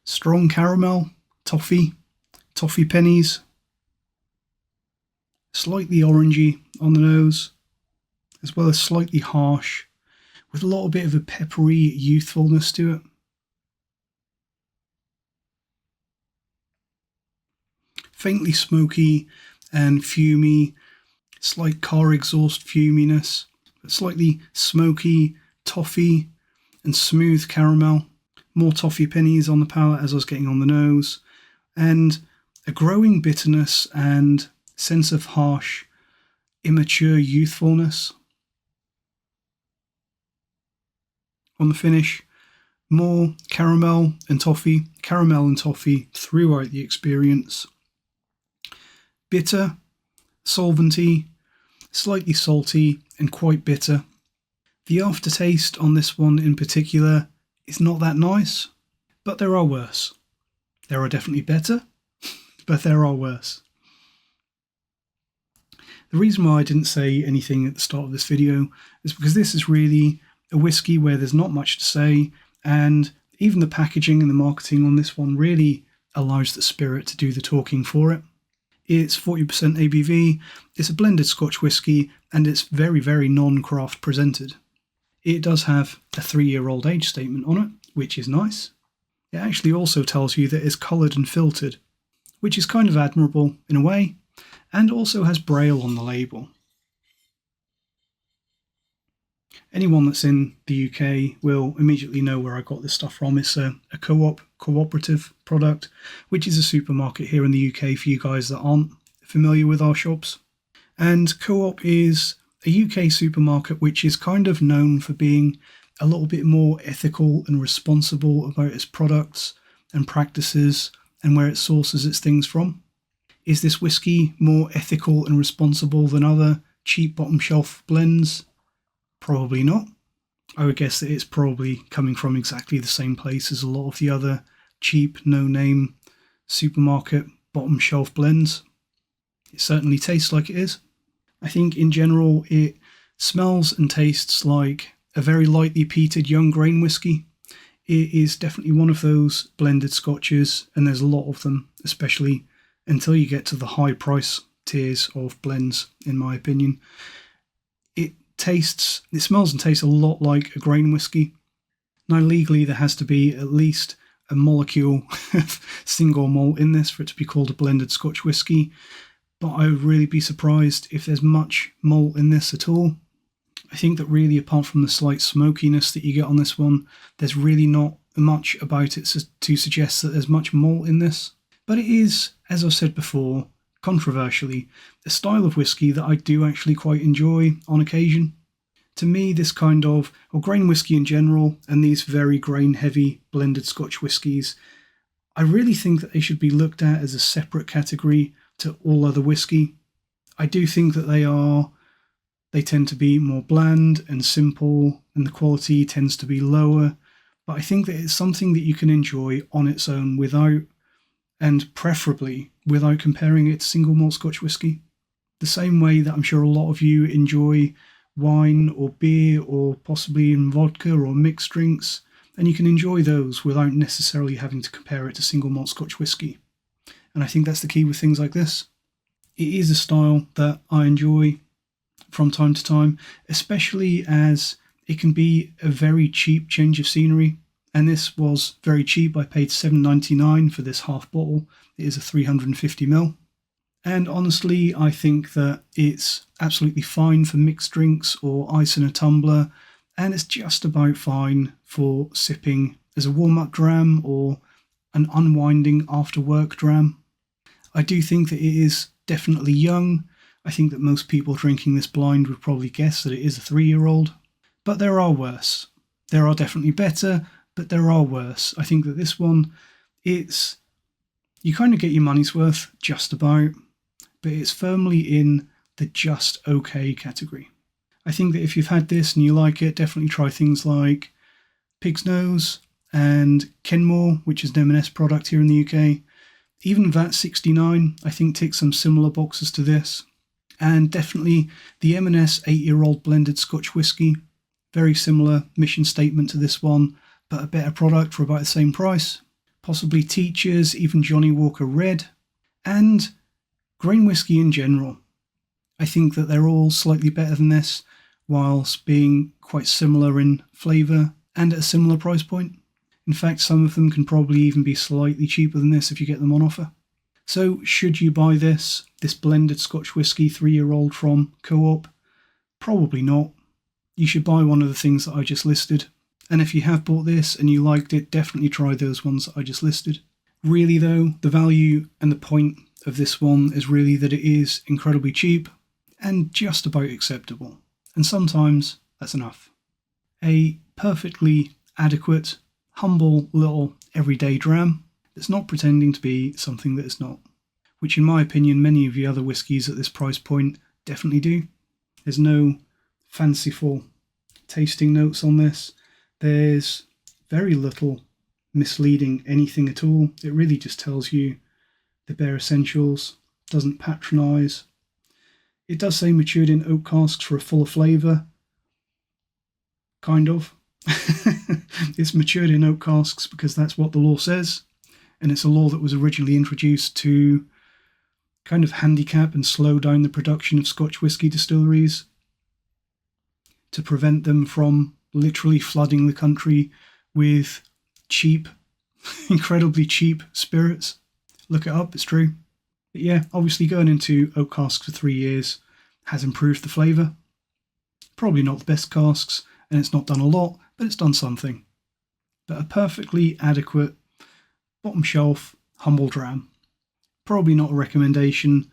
Strong caramel, toffee pennies, slightly orangey on the nose, as well as slightly harsh, with a little bit of a peppery youthfulness to it. Faintly smoky and fumy, slight car exhaust fuminess, but slightly smoky toffee and smooth caramel. More toffee pennies on the palate as I was getting on the nose, and a growing bitterness and sense of harsh, immature youthfulness. On the finish, more caramel and toffee throughout the experience. Bitter, solventy, slightly salty, and quite bitter. The aftertaste on this one in particular is not that nice, but there are worse. There are definitely better, but there are worse. The reason why I didn't say anything at the start of this video is because this is really a whiskey where there's not much to say, and even the packaging and the marketing on this one really allows the spirit to do the talking for it. It's 40% ABV, it's a blended Scotch whisky, and it's very, very non-craft presented. It does have a 3-year-old age statement on it, which is nice. It actually also tells you that it's coloured and filtered, which is kind of admirable in a way, and also has Braille on the label. Anyone that's in the UK will immediately know where I got this stuff from. It's a cooperative product, which is a supermarket here in the UK for you guys that aren't familiar with our shops. And Co-op is a UK supermarket which is kind of known for being a little bit more ethical and responsible about its products and practices and where it sources its things from. Is this whiskey more ethical and responsible than other cheap bottom shelf blends? Probably not. I would guess that it's probably coming from exactly the same place as a lot of the other cheap, no-name supermarket bottom shelf blends. It certainly tastes like it is. I think in general it smells and tastes like a very lightly peated young grain whiskey. It is definitely one of those blended scotches, and there's a lot of them, especially until you get to the high price tiers of blends, in my opinion. It smells and tastes a lot like a grain whiskey. Now legally there has to be at least a molecule of single malt in this for it to be called a blended Scotch whisky, but I would really be surprised if there's much malt in this at all. I think that really, apart from the slight smokiness that you get on this one, there's really not much about it to suggest that there's much malt in this. But it is, as I've said before, controversially, a style of whiskey that I do actually quite enjoy on occasion. To me, this kind of, or grain whiskey in general, and these very grain-heavy blended Scotch whiskies, I really think that they should be looked at as a separate category to all other whiskey. I do think that they tend to be more bland and simple, and the quality tends to be lower, but I think that it's something that you can enjoy on its own without, and preferably without comparing it to single malt Scotch whisky. The same way that I'm sure a lot of you enjoy wine or beer or possibly even vodka or mixed drinks, and you can enjoy those without necessarily having to compare it to single malt Scotch whisky. And I think that's the key with things like this. It is a style that I enjoy from time to time, especially as it can be a very cheap change of scenery. And this was very cheap. I paid $7.99 for this half bottle. It is a 350ml. And honestly, I think that it's absolutely fine for mixed drinks or ice in a tumbler. And it's just about fine for sipping as a warm-up dram or an unwinding after-work dram. I do think that it is definitely young. I think that most people drinking this blind would probably guess that it is a 3-year-old. But there are worse. There are definitely better, but there are worse. I think that this one You kind of get your money's worth, just about, but it's firmly in the just okay category. I think that if you've had this and you like it, definitely try things like Pig's Nose and Kenmore, which is an M&S product here in the UK. Even VAT 69, I think, ticks some similar boxes to this. And definitely the M&S 8-year-old blended Scotch Whisky. Very similar mission statement to this one, but a better product for about the same price. Possibly Teachers, even Johnny Walker Red, and grain whisky in general. I think that they're all slightly better than this, whilst being quite similar in flavour and at a similar price point. In fact, some of them can probably even be slightly cheaper than this if you get them on offer. So should you buy this blended Scotch whisky 3-year-old from Co-op? Probably not. You should buy one of the things that I just listed. And if you have bought this and you liked it, definitely try those ones that I just listed. Really though, the value and the point of this one is really that it is incredibly cheap and just about acceptable. And sometimes that's enough. A perfectly adequate, humble little everyday dram that's not pretending to be something that it's not, which in my opinion many of the other whiskies at this price point definitely do. There's no fanciful tasting notes on this. There's very little misleading anything at all. It really just tells you the bare essentials, doesn't patronise. It does say matured in oak casks for a fuller flavour. Kind of. It's matured in oak casks because that's what the law says, and it's a law that was originally introduced to kind of handicap and slow down the production of Scotch whisky distilleries to prevent them from literally flooding the country with cheap, incredibly cheap spirits. Look it up, it's true. But yeah, obviously going into oak casks for 3 years has improved the flavour. Probably not the best casks, and it's not done a lot, but it's done something. But a perfectly adequate, bottom shelf, humble dram. Probably not a recommendation,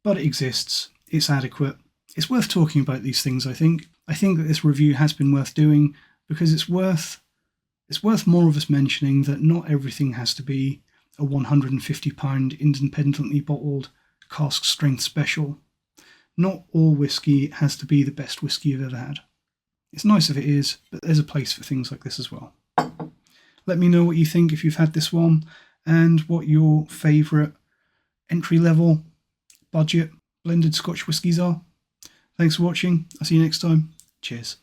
but it exists. It's adequate. It's worth talking about these things, I think. I think that this review has been worth doing because it's worth more of us mentioning that not everything has to be a £150 independently bottled cask strength special. Not all whiskey has to be the best whiskey you've ever had. It's nice if it is, but there's a place for things like this as well. Let me know what you think if you've had this one and what your favourite entry-level budget blended Scotch whiskies are. Thanks for watching. I'll see you next time. Cheers.